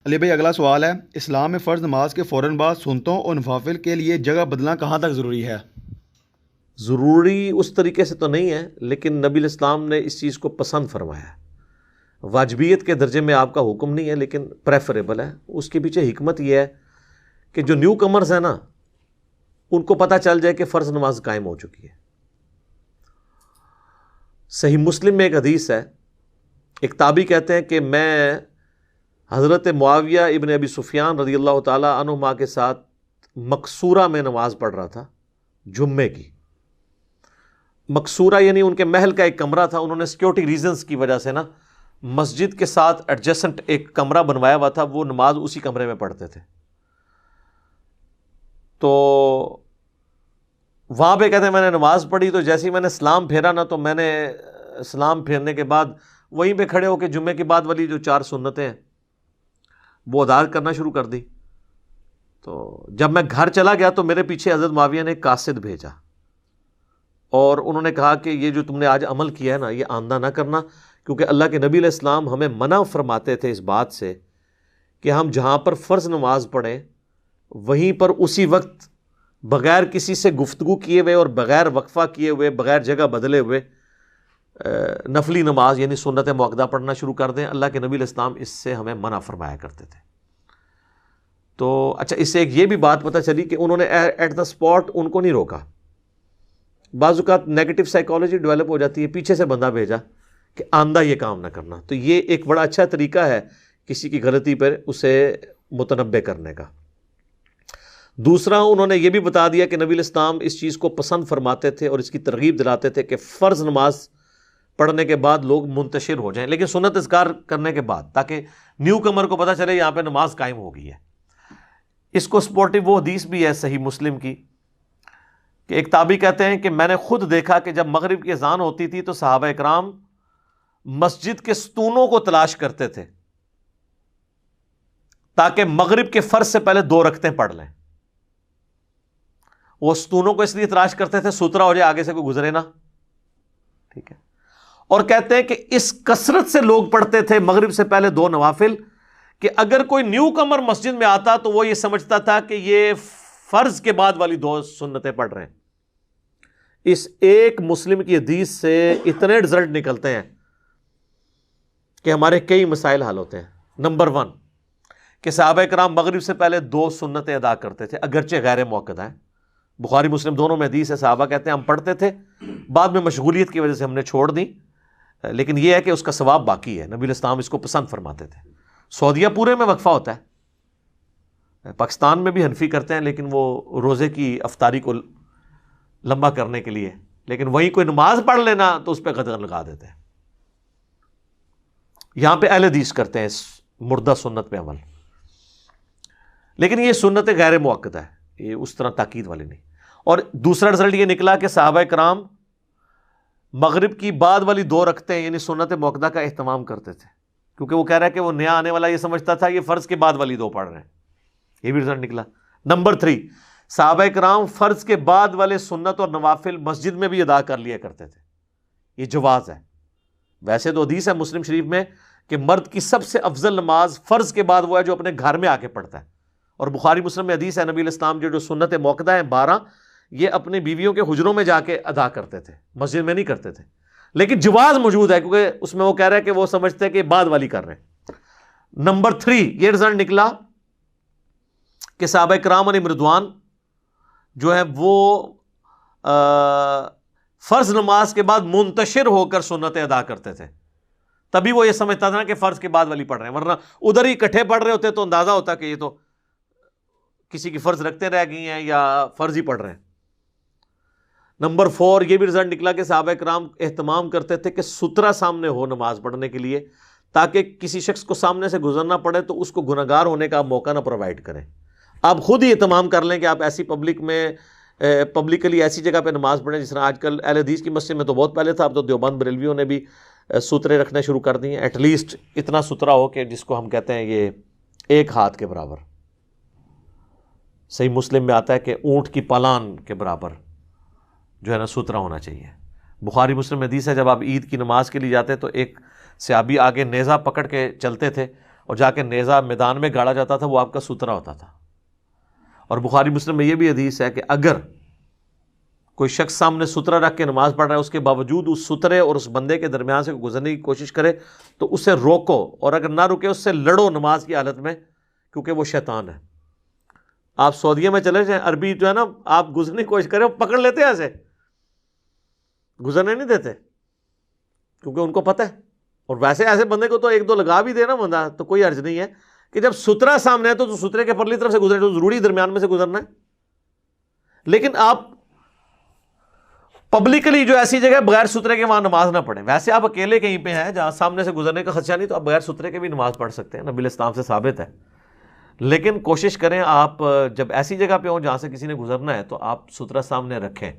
علی بھائی اگلا سوال ہے، اسلام میں فرض نماز کے فوراً بعد سنتوں اور نوافل کے لیے جگہ بدلنا کہاں تک ضروری ہے؟ ضروری اس طریقے سے تو نہیں ہے، لیکن نبی الاسلام نے اس چیز کو پسند فرمایا ہے۔ واجبیت کے درجے میں آپ کا حکم نہیں ہے، لیکن پریفریبل ہے۔ اس کے پیچھے حکمت یہ ہے کہ جو نیو کمرز ہیں نا، ان کو پتہ چل جائے کہ فرض نماز قائم ہو چکی ہے۔ صحیح مسلم میں ایک حدیث ہے، ایک تابعی کہتے ہیں کہ میں حضرت معاویہ ابن ابی سفیان رضی اللہ تعالی عنہما کے ساتھ مقصورہ میں نماز پڑھ رہا تھا جمعے کی۔ مقصورہ یعنی ان کے محل کا ایک کمرہ تھا، انہوں نے سیکیورٹی ریزنز کی وجہ سے نا مسجد کے ساتھ ایڈجسنٹ ایک کمرہ بنوایا ہوا تھا، وہ نماز اسی کمرے میں پڑھتے تھے۔ تو وہاں پہ کہتے ہیں میں نے نماز پڑھی، تو جیسے ہی میں نے سلام پھیرا نا، تو میں نے سلام پھیرنے کے بعد وہیں پہ کھڑے ہو کے جمعے کے بعد والی جو 4 سنتیں ہیں وہ ادا کرنا شروع کر دی۔ تو جب میں گھر چلا گیا تو میرے پیچھے حضرت معاویہ نے ایک قاصد بھیجا، اور انہوں نے کہا کہ یہ جو تم نے آج عمل کیا ہے نا، یہ آئندہ نہ کرنا، کیونکہ اللہ کے نبی علیہ السلام ہمیں منع فرماتے تھے اس بات سے کہ ہم جہاں پر فرض نماز پڑھیں وہیں پر اسی وقت بغیر کسی سے گفتگو کیے ہوئے اور بغیر وقفہ کیے ہوئے، بغیر جگہ بدلے ہوئے نفلی نماز یعنی سنت موقدہ پڑھنا شروع کر دیں۔ اللہ کے نبی علیہ السلام اس سے ہمیں منع فرمایا کرتے تھے۔ تو اچھا، اس سے ایک یہ بھی بات پتہ چلی کہ انہوں نے ایٹ دا اسپاٹ ان کو نہیں روکا۔ بعض اوقات نیگیٹو سائیکالوجی ڈیولپ ہو جاتی ہے، پیچھے سے بندہ بھیجا کہ آندہ یہ کام نہ کرنا۔ تو یہ ایک بڑا اچھا طریقہ ہے کسی کی غلطی پر اسے متنبع کرنے کا۔ دوسرا، انہوں نے یہ بھی بتا دیا کہ نبی علیہ السلام اس چیز کو پسند فرماتے تھے اور اس کی ترغیب دلاتے تھے کہ فرض نماز پڑھنے کے بعد لوگ منتشر ہو جائیں، لیکن سنت اذکار کرنے کے بعد، تاکہ نیو کمر کو پتہ چلے یہاں پہ نماز قائم ہو گئی ہے۔ اس کو سپورٹو وہ حدیث بھی ہے صحیح مسلم کی کہ ایک تابعی کہتے ہیں کہ میں نے خود دیکھا کہ جب مغرب کی اذان ہوتی تھی تو صحابہ اکرام مسجد کے ستونوں کو تلاش کرتے تھے تاکہ مغرب کے فرض سے پہلے 2 رکعتیں پڑھ لیں۔ وہ ستونوں کو اس لیے تلاش کرتے تھے سترا ہو جائے، آگے سے کوئی گزرے نہ، ٹھیک ہے۔ اور کہتے ہیں کہ اس کثرت سے لوگ پڑھتے تھے مغرب سے پہلے 2 نوافل کہ اگر کوئی نیو کمر مسجد میں آتا تو وہ یہ سمجھتا تھا کہ یہ فرض کے بعد والی 2 سنتیں پڑھ رہے ہیں۔ اس ایک مسلم کی حدیث سے اتنے رزلٹ نکلتے ہیں کہ ہمارے کئی مسائل حل ہوتے ہیں۔ نمبر 1 کہ صحابہ کرام مغرب سے پہلے 2 سنتیں ادا کرتے تھے، اگرچہ غیر موقدہ ہیں۔ بخاری مسلم دونوں میں حدیث ہے، صحابہ کہتے ہیں ہم پڑھتے تھے، بعد میں مشغولیت کی وجہ سے ہم نے چھوڑ دی، لیکن یہ ہے کہ اس کا ثواب باقی ہے۔ نبی علیہ السلام اس کو پسند فرماتے تھے۔ سعودیہ پورے میں وقفہ ہوتا ہے، پاکستان میں بھی حنفی کرتے ہیں، لیکن وہ روزے کی افطاری کو لمبا کرنے کے لیے، لیکن وہیں کوئی نماز پڑھ لینا تو اس پہ قدغن لگا دیتے ہیں۔ یہاں پہ اہل حدیث کرتے ہیں اس مردہ سنت پہ عمل، لیکن یہ سنت غیر موقدہ ہے، یہ اس طرح تاکید والی نہیں۔ اور دوسرا رزلٹ یہ نکلا کہ صحابہ کرام مغرب کی بعد والی 2 رکعتیں یعنی سنت موقدہ کا اہتمام کرتے تھے، کیونکہ وہ کہہ رہا ہے کہ وہ نیا آنے والا یہ سمجھتا تھا یہ فرض کے بعد والی 2 پڑھ رہے ہیں، یہ بھی رزلٹ نکلا۔ نمبر 3، صحابہ کرام فرض کے بعد والے سنت اور نوافل مسجد میں بھی ادا کر لیا کرتے تھے، یہ جواز ہے۔ ویسے تو حدیث ہے مسلم شریف میں کہ مرد کی سب سے افضل نماز فرض کے بعد وہ ہے جو اپنے گھر میں آ کے پڑھتا ہے، اور بخاری مسلم میں حدیث ہے نبی علیہ السلام جو سنت موقدہ ہیں 12 یہ اپنی بیویوں کے حجروں میں جا کے ادا کرتے تھے، مسجد میں نہیں کرتے تھے، لیکن جواز موجود ہے کیونکہ اس میں وہ کہہ رہا ہے کہ وہ سمجھتے ہیں کہ بعد والی کر رہے ہیں۔ نمبر 3 یہ رزلٹ نکلا کہ صحابہ کرام علیہم رضوان جو ہے وہ فرض نماز کے بعد منتشر ہو کر سنتیں ادا کرتے تھے، تبھی وہ یہ سمجھتا تھا کہ فرض کے بعد والی پڑھ رہے ہیں، ورنہ ادھر ہی اکٹھے پڑھ رہے ہوتے تو اندازہ ہوتا کہ یہ تو کسی کی فرض رکھتے رہ گئی ہیں یا فرض ہی پڑھ رہے ہیں۔ نمبر 4 یہ بھی رزلٹ نکلا کہ صحابہ کرام اہتمام کرتے تھے کہ سترا سامنے ہو نماز پڑھنے کے لیے، تاکہ کسی شخص کو سامنے سے گزرنا پڑے تو اس کو گنہگار ہونے کا موقع نہ پرووائڈ کریں۔ آپ خود ہی اہتمام کر لیں کہ آپ ایسی پبلک میں پبلکلی ایسی جگہ پہ نماز پڑھیں، جس طرح آج کل اہل حدیث کی مسجد میں تو بہت پہلے تھا، اب تو دیوبند بریلویوں نے بھی سترے رکھنے شروع کر دیے، ایٹ لیسٹ اتنا سترا ہو کہ جس کو ہم کہتے ہیں یہ 1 ہاتھ کے برابر۔ صحیح مسلم میں آتا ہے کہ اونٹ کی پالان کے برابر جو ہے نا سترا ہونا چاہیے۔ بخاری مسلم میں حدیث ہے جب آپ عید کی نماز کے لیے جاتے تو ایک صحابی آگے نیزہ پکڑ کے چلتے تھے اور جا کے نیزہ میدان میں گاڑا جاتا تھا وہ آپ کا سترہ ہوتا تھا. اور بخاری مسلم میں یہ بھی حدیث ہے کہ اگر کوئی شخص سامنے سترہ رکھ کے نماز پڑھ رہا ہے، اس کے باوجود اس سترے اور اس بندے کے درمیان سے گزرنے کی کوشش کرے تو اسے روکو، اور اگر نہ رکے اس سے لڑو نماز کی حالت میں، کیونکہ وہ شیطان ہے. آپ سعودیہ میں چلے جائیں، عربی جو ہے نا، آپ گزرنے کی کوشش کریں، پکڑ لیتے ہیں، ایسے گزرنے نہیں دیتے کیونکہ ان کو پتہ ہے. اور ویسے ایسے بندے کو تو ایک دو لگا بھی دے نا بندہ تو کوئی حرج نہیں ہے کہ جب سترہ سامنے ہے تو سترے کے پرلی طرف سے گزرے تو ضروری درمیان میں سے گزرنا ہے. لیکن آپ پبلکلی جو ایسی جگہ بغیر سترے کے وہاں نماز نہ پڑھیں. ویسے آپ اکیلے کہیں پہ ہیں جہاں سامنے سے گزرنے کا خدشہ نہیں تو آپ بغیر سترے کے بھی نماز پڑھ سکتے ہیں، نبی اسلام سے ثابت ہے. لیکن کوشش کریں آپ جب ایسی جگہ پہ ہوں جہاں سے کسی نے گزرنا ہے تو آپ سترہ سامنے رکھیں.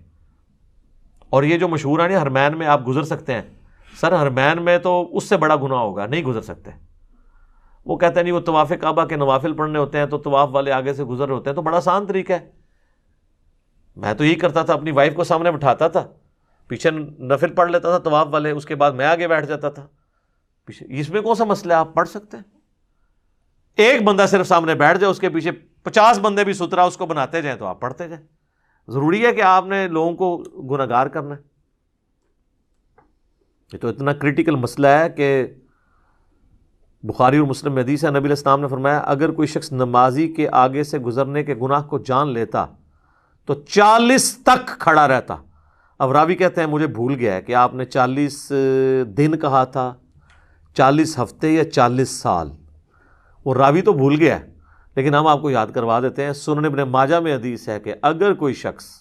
اور یہ جو مشہور ہے نا حرمین میں آپ گزر سکتے ہیں، سر حرمین میں تو اس سے بڑا گناہ ہوگا، نہیں گزر سکتے. وہ کہتے ہیں نہیں وہ طواف کعبہ کے نوافل پڑھنے ہوتے ہیں تو طواف والے آگے سے گزر ہوتے ہیں، تو بڑا آسان طریقہ ہے. میں تو یہی کرتا تھا، اپنی وائف کو سامنے بٹھاتا تھا، پیچھے نفل پڑھ لیتا تھا طواف والے، اس کے بعد میں آگے بیٹھ جاتا تھا پیچھے. اس میں کون سا مسئلہ ہے، آپ پڑھ سکتے ہیں. ایک بندہ صرف سامنے بیٹھ جائے، اس کے پیچھے 50 بندے بھی سترا اس کو بناتے جائیں تو آپ پڑھتے جائیں. ضروری ہے کہ آپ نے لوگوں کو گناہگار کرنا ہے. یہ تو اتنا کریٹیکل مسئلہ ہے کہ بخاری اور مسلم میں حدیث ہے، نبی علیہ السلام نے فرمایا اگر کوئی شخص نمازی کے آگے سے گزرنے کے گناہ کو جان لیتا تو 40 تک کھڑا رہتا. اب راوی کہتے ہیں مجھے بھول گیا ہے کہ آپ نے 40 دن کہا تھا، 40 ہفتے یا 40 سال. وہ راوی تو بھول گیا ہے لیکن ہم آپ کو یاد کروا دیتے ہیں. سنن ابن ماجہ میں حدیث ہے کہ اگر کوئی شخص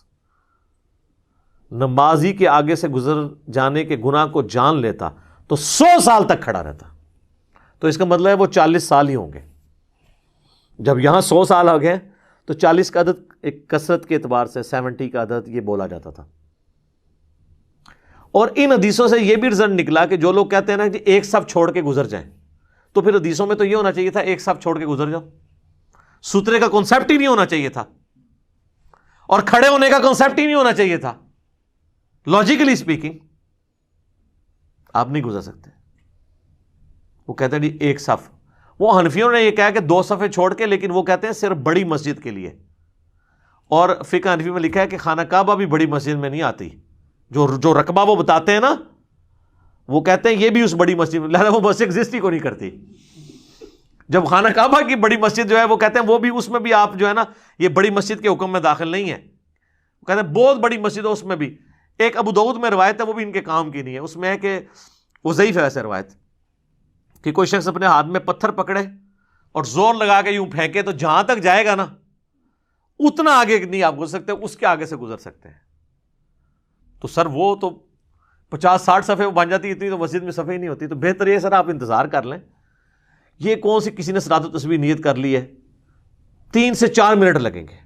نمازی کے آگے سے گزر جانے کے گناہ کو جان لیتا تو 100 سال تک کھڑا رہتا. تو اس کا مطلب ہے وہ 40 سال ہی ہوں گے. جب یہاں 100 سال آ گئے تو 40 کا عدد ایک کثرت کے اعتبار سے 70 کا عدد یہ بولا جاتا تھا. اور ان حدیثوں سے یہ بھی رزلٹ نکلا کہ جو لوگ کہتے ہیں نا کہ ایک صف چھوڑ کے گزر جائیں، تو پھر حدیثوں میں تو یہ ہونا چاہیے تھا ایک صف چھوڑ کے گزر جاؤ. سترے کا کانسیپٹ ہی نہیں ہونا چاہیے تھا اور کھڑے ہونے کا کانسیپٹ ہی نہیں ہونا چاہیے تھا. لاجیکلی اسپیکنگ آپ نہیں گزر سکتے. وہ کہتے ہیں جی ایک صف. وہ حنفیوں نے یہ کہا کہ 2 صفیں چھوڑ کے، لیکن وہ کہتے ہیں صرف بڑی مسجد کے لیے. اور فقہ حنفی میں لکھا ہے کہ خانہ کعبہ بھی بڑی مسجد میں نہیں آتی. جو رقبہ وہ بتاتے ہیں نا، وہ کہتے ہیں یہ بھی اس بڑی مسجد میں، لہذا وہ مسجد ایگزسٹ ہی کو نہیں کرتی. جب خانہ کعبہ کی بڑی مسجد جو ہے وہ کہتے ہیں وہ بھی، اس میں بھی آپ جو ہے نا یہ بڑی مسجد کے حکم میں داخل نہیں ہے. وہ کہتے ہیں بہت بڑی مسجد ہے اس میں بھی. ایک ابو داؤد میں روایت ہے، وہ بھی ان کے کام کی نہیں ہے. اس میں ہے کہ وہ ضعیف ہے ویسے روایت، کہ کوئی شخص اپنے ہاتھ میں پتھر پکڑے اور زور لگا کے یوں پھینکے تو جہاں تک جائے گا نا اتنا آگے نہیں آپ گزر سکتے، اس کے آگے سے گزر سکتے ہیں. تو سر وہ تو 50-60 صفحے بن جاتی، اتنی تو مسجد میں صفحے ہی نہیں ہوتی. تو بہتر یہ سر آپ انتظار کر لیں. یہ کون سی کسی نے صلاۃ التسبیح نیت کر لی ہے، 3 سے 4 منٹ لگیں گے.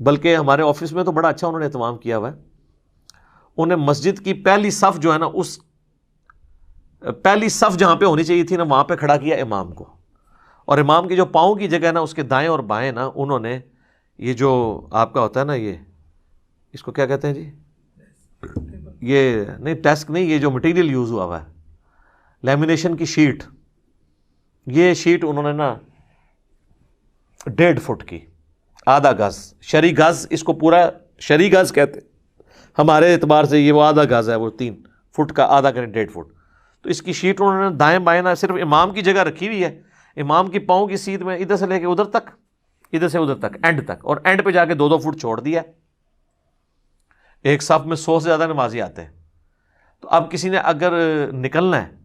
بلکہ ہمارے آفس میں تو بڑا اچھا انہوں نے اہتمام کیا ہوا ہے. انہیں مسجد کی پہلی صف جو ہے نا، اس پہلی صف جہاں پہ ہونی چاہیے تھی نا وہاں پہ کھڑا کیا امام کو. اور امام کی جو پاؤں کی جگہ ہے نا اس کے دائیں اور بائیں نا انہوں نے یہ جو آپ کا ہوتا ہے نا، یہ اس کو کیا کہتے ہیں جی، یہ نہیں ڈیسک نہیں، یہ جو مٹیریل یوز ہوا ہوا ہے لیمینیشن کی شیٹ، یہ شیٹ انہوں نے نا 1.5 فٹ کی، آدھا گز شرعی گز، اس کو پورا شرعی گز کہتے ہیں. ہمارے اعتبار سے یہ وہ آدھا گز ہے، وہ 3 فٹ کا آدھا کریں 1.5 فٹ. تو اس کی شیٹ انہوں نے دائیں بائیں نہ صرف امام کی جگہ رکھی ہوئی ہے، امام کی پاؤں کی سیدھ میں ادھر سے لے کے ادھر تک، ادھر سے ادھر تک، اینڈ تک، اور اینڈ پہ جا کے 2-2 فٹ چھوڑ دیا. ایک صف میں 100 سے زیادہ نمازی آتے ہیں. تو اب کسی نے اگر نکلنا ہے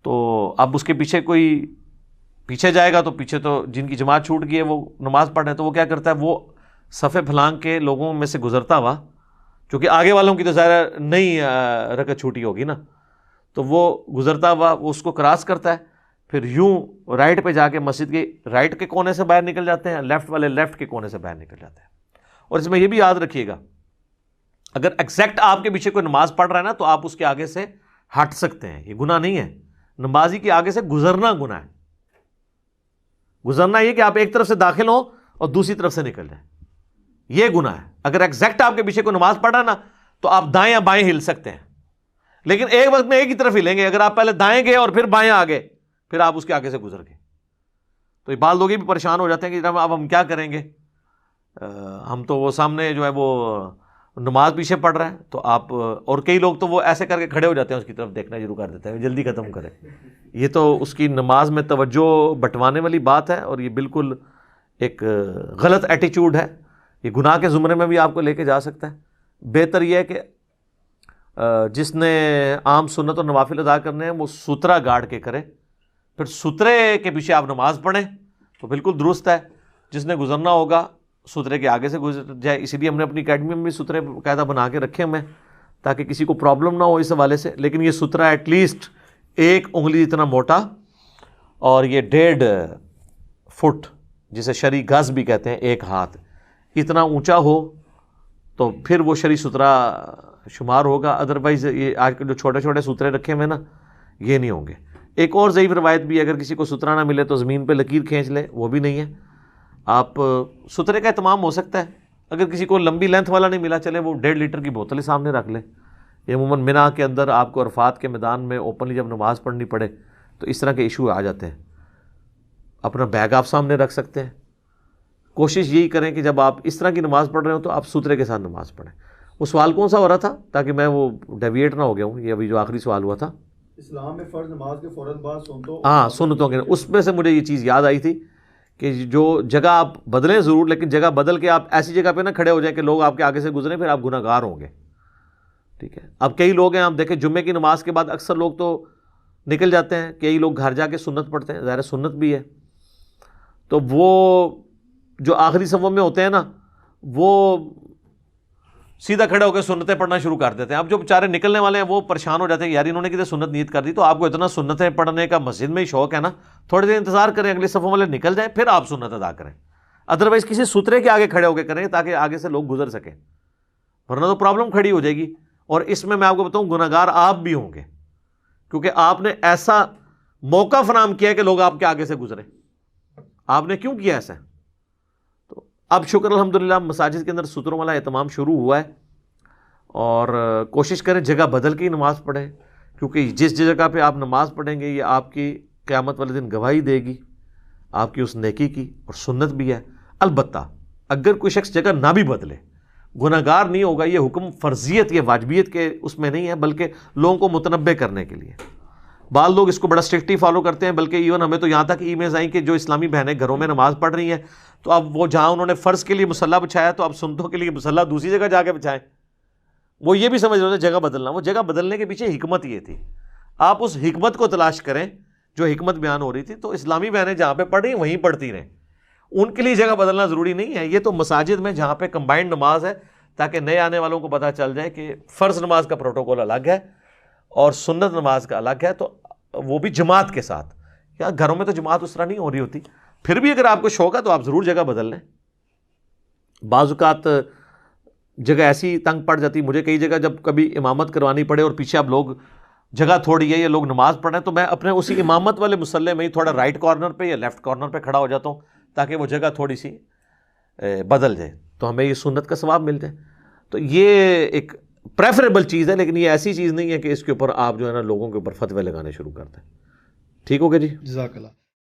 تو اب اس کے پیچھے کوئی پیچھے جائے گا تو پیچھے تو جن کی جماعت چھوٹ گئی ہے وہ نماز پڑھ رہے ہیں، تو وہ کیا کرتا ہے، وہ صفے پھلانگ کے لوگوں میں سے گزرتا ہوا، چونکہ آگے والوں کی تو ظاہر نہیں رکعت چھوٹی ہوگی نا، تو وہ گزرتا ہوا وہ اس کو کراس کرتا ہے، پھر یوں رائٹ پہ جا کے مسجد کے رائٹ کے کونے سے باہر نکل جاتے ہیں، لیفٹ والے لیفٹ کے کونے سے باہر نکل جاتے ہیں. اور اس میں یہ بھی یاد رکھیے گا اگر ایگزیکٹ آپ کے پیچھے کوئی نماز پڑھ رہا ہے نا تو آپ اس کے آگے سے ہٹ سکتے ہیں، یہ گناہ نہیں ہے. نمازی کے آگے سے گزرنا گناہ ہے. گزرنا یہ کہ آپ ایک طرف سے داخل ہوں اور دوسری طرف سے نکل جائیں، یہ گناہ ہے. اگر ایگزیکٹ آپ کے پیچھے کوئی نماز پڑھ رہا ہے نا تو آپ دائیں یا بائیں ہل سکتے ہیں، لیکن ایک وقت میں ایک ہی طرف ہی لیں گے. اگر آپ پہلے دائیں گئے اور پھر بائیں آ گئے, پھر آپ اس کے آگے سے گزر گئے, تو یہ بعض لوگ بھی پریشان ہو جاتے ہیں کہ جناب اب ہم کیا کریں گے, ہم تو وہ سامنے جو ہے وہ نماز پیچھے پڑھ رہا ہے, تو آپ, اور کئی لوگ تو وہ ایسے کر کے کھڑے ہو جاتے ہیں, اس کی طرف دیکھنا شروع کر دیتے ہیں جلدی ختم کریں. یہ تو اس کی نماز میں توجہ بٹوانے والی بات ہے, اور یہ بالکل ایک غلط ایٹیچیوڈ ہے, یہ گناہ کے زمرے میں بھی آپ کو لے کے جا سکتا ہے. بہتر یہ ہے کہ جس نے عام سنت اور نوافل ادا کرنے ہیں وہ سترہ گاڑ کے کرے, پھر سترے کے پیچھے آپ نماز پڑھیں تو بالکل درست ہے. جس نے گزرنا ہوگا سترے کے آگے سے گزر جائے. اسی لیے ہم نے اپنی اکیڈمی میں بھی سترے قاعدہ بنا کے رکھے ہمیں, تاکہ کسی کو پرابلم نہ ہو اس حوالے سے. لیکن یہ سترہ ایٹ لیسٹ 1 انگلی اتنا موٹا اور یہ 1.5 فٹ, جسے شرعی گز بھی کہتے ہیں, 1 ہاتھ اتنا اونچا ہو تو پھر وہ شرعی سترہ شمار ہوگا. ادروائز یہ آج کل جو چھوٹے چھوٹے سترے رکھے ہوئے نا, یہ نہیں ہوں گے. ایک اور ضعیف روایت بھی, اگر کسی کو سترہ نہ ملے تو زمین پہ لکیر کھینچ لے, وہ بھی نہیں ہے. آپ سترے کا اہتمام ہو سکتا ہے. اگر کسی کو لمبی لینتھ والا نہیں ملا, چلے وہ 1.5 لیٹر کی بوتل ہی سامنے رکھ لے. یہ عموماً مینا کے اندر آپ کو عرفات کے میدان میں اوپنلی جب نماز پڑھنی پڑے تو اس طرح کے ایشو آ جاتے ہیں. اپنا بیگ آپ سامنے رکھ سکتے ہیں. کوشش یہی کریں کہ جب آپ اس طرح کی نماز پڑھ رہے ہو تو آپ سترے کے ساتھ نماز پڑھیں. وہ سوال کون سا ہو رہا تھا, تاکہ میں وہ ڈیویٹ نہ ہو گیا ہوں, یہ ابھی جو آخری سوال ہوا تھا اسلام میں فرض نماز کے فوراً بعد سنتوں, ہاں سنتوں کے, اس میں سے مجھے یہ چیز یاد آئی تھی کہ جو جگہ آپ بدلیں ضرور, لیکن جگہ بدل کے آپ ایسی جگہ پہ نہ کھڑے ہو جائیں کہ لوگ آپ کے آگے سے گزریں, پھر آپ گناہ گار ہوں گے. ٹھیک ہے. اب کئی لوگ ہیں, آپ دیکھیں جمعے کی نماز کے بعد اکثر لوگ تو نکل جاتے ہیں, کئی لوگ گھر جا کے سنت پڑھتے ہیں, ظاہر سنت بھی ہے, تو وہ جو آخری صفوں میں ہوتے ہیں نا, وہ سیدھا کھڑے ہو کے سنتیں پڑھنا شروع کر دیتے ہیں. اب جو بیچارے نکلنے والے ہیں وہ پریشان ہو جاتے ہیں, یار انہوں نے کتنے سنت نیت کر دی. تو آپ کو اتنا سنتیں پڑھنے کا مسجد میں ہی شوق ہے نا, تھوڑی دیر انتظار کریں, اگلے صفوں والے نکل جائیں, پھر آپ سنت ادا کریں. ادروائز کسی سترے کے آگے کھڑے ہو کے کریں تاکہ آگے سے لوگ گزر سکیں, ورنہ تو پرابلم کھڑی ہو جائے گی. اور اس میں آپ کو بتاؤں گناہ گار آپ بھی ہوں گے, کیونکہ آپ نے ایسا موقع فراہم کیا ہے کہ لوگ آپ کے آگے سے گزرے. آپ نے کیوں کیا ایسا؟ تو اب شکر الحمدللہ مساجد کے اندر ستروں والا اہتمام شروع ہوا ہے, اور کوشش کریں جگہ بدل کے ہی نماز پڑھیں, کیونکہ جس جگہ پہ آپ نماز پڑھیں گے یہ آپ کی قیامت والے دن گواہی دے گی آپ کی اس نیکی کی, اور سنت بھی ہے. البتہ اگر کوئی شخص جگہ نہ بھی بدلے گناہ گار نہیں ہوگا. یہ حکم فرضیت یا واجبیت کے اس میں نہیں ہے, بلکہ لوگوں کو متنبع کرنے کے لیے. بعض لوگ اس کو بڑا اسٹرکٹلی فالو کرتے ہیں, بلکہ ایون ہمیں تو یہاں تک ای میلز آئیں کہ جو اسلامی بہنیں گھروں میں نماز پڑھ رہی ہیں, تو اب وہ جہاں انہوں نے فرض کے لیے مصلی بچھایا تو اب سنتوں کے لیے مصلی دوسری جگہ جا کے بچھائیں. وہ یہ بھی سمجھ رہے تھے جگہ بدلنا, وہ جگہ بدلنے کے پیچھے حکمت یہ تھی. آپ اس حکمت کو تلاش کریں جو حکمت بیان ہو رہی تھی. تو اسلامی بہنیں جہاں پہ پڑھ رہی ہیں وہیں پڑھتی رہیں, ان کے لیے جگہ بدلنا ضروری نہیں ہے. یہ تو مساجد میں جہاں پہ کمبائنڈ نماز ہے, تاکہ نئے آنے والوں کو پتہ چل جائے کہ فرض نماز کا پروٹوکول الگ ہے اور سنت نماز کا الگ ہے, تو وہ بھی جماعت کے ساتھ. یا گھروں میں تو جماعت اس طرح نہیں ہو رہی ہوتی, پھر بھی اگر آپ کو شوق ہے تو آپ ضرور جگہ بدل لیں. بعض اوقات جگہ ایسی تنگ پڑ جاتی, مجھے کئی جگہ جب کبھی امامت کروانی پڑے اور پیچھے اب لوگ جگہ تھوڑی ہے, یہ لوگ نماز پڑھ رہے ہیں, تو میں اپنے اسی امامت والے مصلی میں ہی تھوڑا رائٹ کارنر پہ یا لیفٹ کارنر پہ کھڑا ہو جاتا ہوں, تاکہ وہ جگہ تھوڑی سی بدل جائے, تو ہمیں یہ سنت کا ثواب مل جائے. تو یہ ایک پریفریبل چیز ہے, لیکن یہ ایسی چیز نہیں ہے کہ اس کے اوپر آپ جو ہے نا لوگوں کے اوپر فتوے لگانے شروع کر دیں. ٹھیک ہو گیا جی, جزاک اللہ.